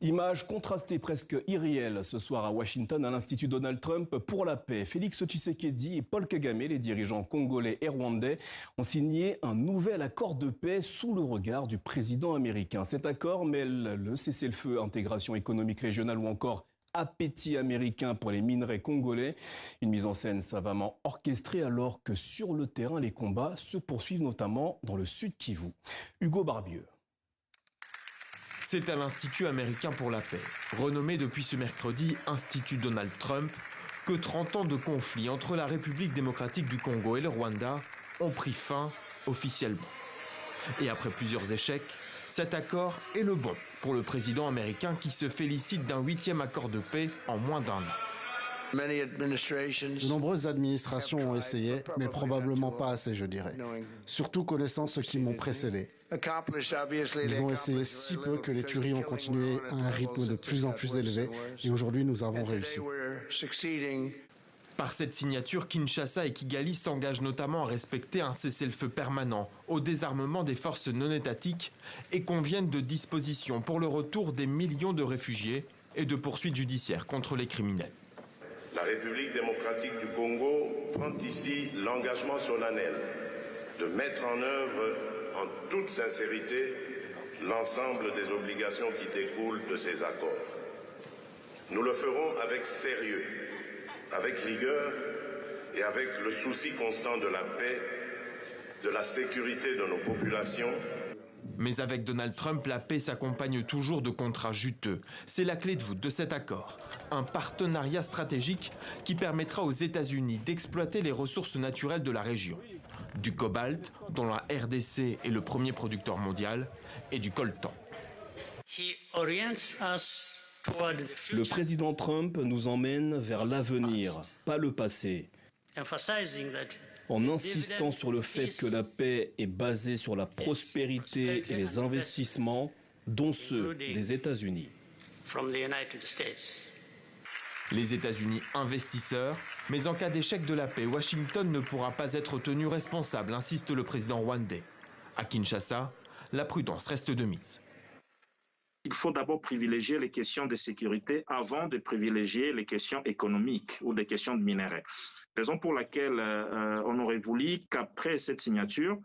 Image contrastée, presque irréelle, ce soir à Washington, à l'Institut Donald Trump pour la paix. Félix Tshisekedi et Paul Kagame, les dirigeants congolais et rwandais, ont signé un nouvel accord de paix sous le regard du président américain. Cet accord mêle le cessez-le-feu, intégration économique régionale ou encore appétit américain pour les minerais congolais. Une mise en scène savamment orchestrée alors que sur le terrain, les combats se poursuivent notamment dans le sud Kivu. Hugo Barbieux. C'est à l'Institut américain pour la paix, renommé depuis ce mercredi Institut Donald Trump, que 30 ans de conflit entre la République démocratique du Congo et le Rwanda ont pris fin officiellement. Et après plusieurs échecs, cet accord est le bon pour le président américain qui se félicite d'un 8e accord de paix en moins d'un an. De nombreuses administrations ont essayé, mais probablement pas assez, je dirais. Surtout connaissant ceux qui m'ont précédé. Ils ont essayé si peu que les tueries ont continué à un rythme de plus en plus élevé et aujourd'hui nous avons réussi. Par cette signature, Kinshasa et Kigali s'engagent notamment à respecter un cessez-le-feu permanent, au désarmement des forces non étatiques et conviennent de dispositions pour le retour des millions de réfugiés et de poursuites judiciaires contre les criminels. La République démocratique du Congo prend ici l'engagement solennel de mettre en œuvre en toute sincérité l'ensemble des obligations qui découlent de ces accords. Nous le ferons avec sérieux, avec rigueur et avec le souci constant de la paix, de la sécurité de nos populations. Mais avec Donald Trump, la paix s'accompagne toujours de contrats juteux. C'est la clé de voûte de cet accord. Un partenariat stratégique qui permettra aux États-Unis d'exploiter les ressources naturelles de la région. Du cobalt, dont la RDC est le premier producteur mondial, et du coltan. Le président Trump nous emmène vers l'avenir, pas le passé. En insistant sur le fait que la paix est basée sur la prospérité et les investissements, dont ceux des États-Unis. Les États-Unis investisseurs, mais en cas d'échec de la paix, Washington ne pourra pas être tenu responsable, insiste le président rwandais. À Kinshasa, la prudence reste de mise. Il faut d'abord privilégier les questions de sécurité avant de privilégier les questions économiques ou les questions de minerais. Raison pour laquelle on aurait voulu qu'après cette signature,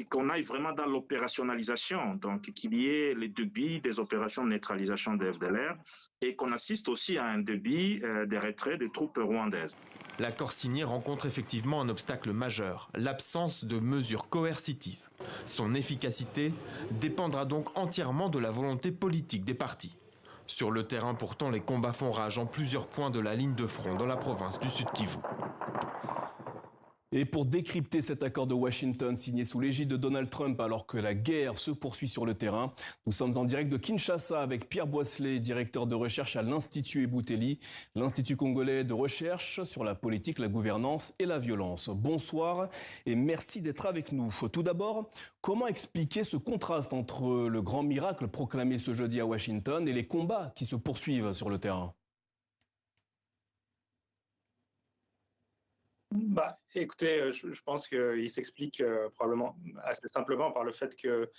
qu'on aille vraiment dans l'opérationnalisation, donc qu'il y ait les débits des opérations de neutralisation de FDLR et qu'on assiste aussi à un débit des retraits des troupes rwandaises. L'accord signé rencontre effectivement un obstacle majeur, l'absence de mesures coercitives. Son efficacité dépendra donc entièrement de la volonté politique des partis. Sur le terrain, pourtant, les combats font rage en plusieurs points de la ligne de front dans la province du Sud Kivu. Et pour décrypter cet accord de Washington signé sous l'égide de Donald Trump alors que la guerre se poursuit sur le terrain, nous sommes en direct de Kinshasa avec Pierre Boisselet, directeur de recherche à l'Institut Ebouteli, l'Institut congolais de recherche sur la politique, la gouvernance et la violence. Bonsoir et merci d'être avec nous. Tout d'abord, comment expliquer ce contraste entre le grand miracle proclamé ce jeudi à Washington et les combats qui se poursuivent sur le terrain ? Écoutez, je pense qu'il s'explique probablement assez simplement par le fait que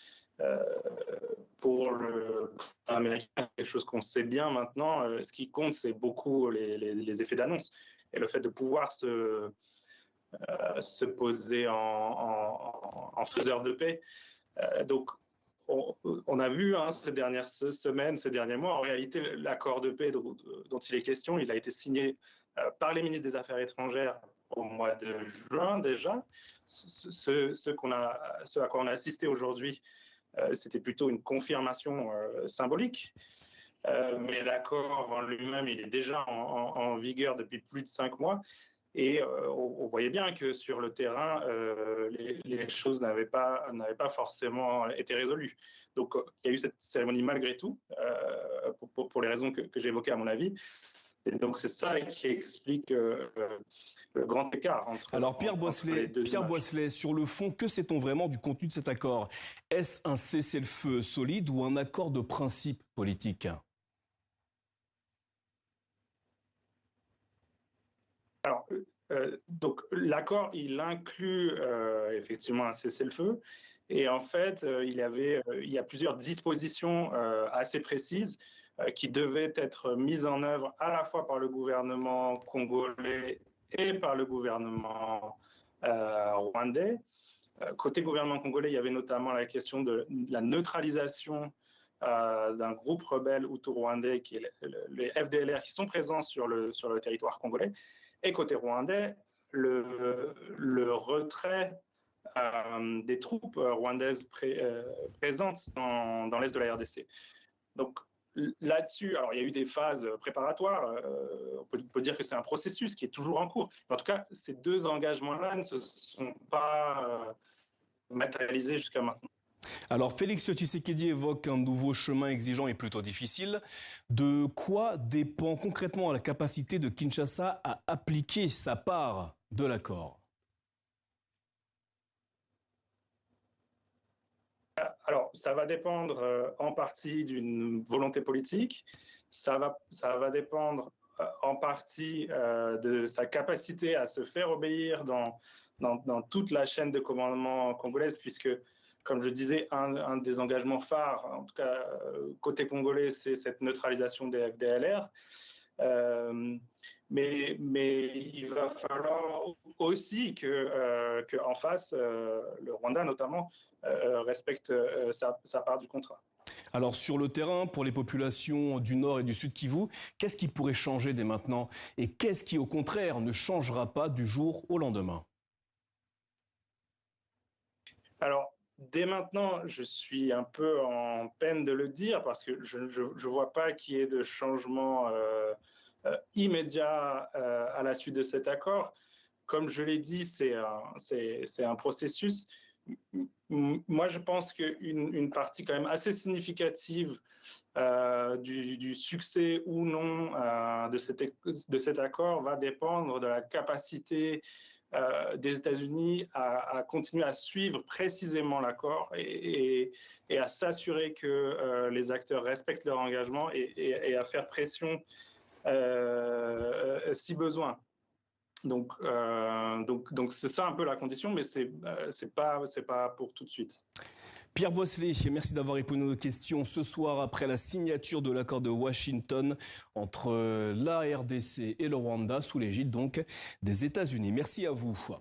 pour le américain, quelque chose qu'on sait bien maintenant, ce qui compte, c'est beaucoup les effets d'annonce et le fait de pouvoir se poser en faiseur de paix. Donc, on a vu ces dernières semaines, ces derniers mois, en réalité, l'accord de paix dont il est question, il a été signé par les ministres des Affaires étrangères au mois de juin déjà. Ce à quoi on a assisté aujourd'hui, c'était plutôt une confirmation symbolique. Mais l'accord en lui-même, il est déjà en vigueur depuis plus de 5 mois. Et on voyait bien que sur le terrain, les choses n'avaient pas forcément été résolues. Donc, il y a eu cette cérémonie malgré tout, pour les raisons que j'évoquais à mon avis. Et donc, c'est ça qui explique le grand écart entre. Alors, Pierre Boisselet, sur le fond, que sait-on vraiment du contenu de cet accord? Est-ce un cessez-le-feu solide ou un accord de principe politique? Alors, donc l'accord, il inclut effectivement un cessez-le-feu. Et en fait, il y a plusieurs dispositions assez précises qui devaient être mises en œuvre à la fois par le gouvernement congolais et par le gouvernement rwandais. Côté gouvernement congolais, il y avait notamment la question de la neutralisation d'un groupe rebelle hutu-rwandais, qui est les FDLR, qui sont présents sur le territoire congolais. Et côté rwandais, le retrait des troupes rwandaises présentes dans l'est de la RDC. Donc là-dessus, alors il y a eu des phases préparatoires, on peut dire que c'est un processus qui est toujours en cours. Mais en tout cas, ces deux engagements-là ne se sont pas matérialisés jusqu'à maintenant. Alors Félix Tshisekedi évoque un nouveau chemin exigeant et plutôt difficile. De quoi dépend concrètement la capacité de Kinshasa à appliquer sa part de l'accord? Alors, ça va dépendre en partie d'une volonté politique, ça va dépendre en partie de sa capacité à se faire obéir dans toute la chaîne de commandement congolaise, puisque, comme je disais, un des engagements phares, en tout cas côté congolais, c'est cette neutralisation des FDLR. Mais il va falloir aussi qu'en face, le Rwanda notamment, respecte sa part du contrat. Alors sur le terrain, pour les populations du Nord et du Sud Kivu, qu'est-ce qui pourrait changer dès maintenant? Et qu'est-ce qui, au contraire, ne changera pas du jour au lendemain? Alors, dès maintenant, je suis un peu en peine de le dire parce que je ne vois pas qu'il y ait de changement immédiat à la suite de cet accord. Comme je l'ai dit, c'est un processus. Moi, je pense qu'une partie quand même assez significative du succès ou non de cet accord va dépendre de la capacité des États-Unis à continuer à suivre précisément l'accord et à s'assurer que les acteurs respectent leur engagement et à faire pression si besoin. Donc c'est ça un peu la condition, mais c'est pas pour tout de suite. Pierre Boisselet, merci d'avoir répondu à nos questions ce soir après la signature de l'accord de Washington entre la RDC et le Rwanda sous l'égide donc des États-Unis. Merci à vous.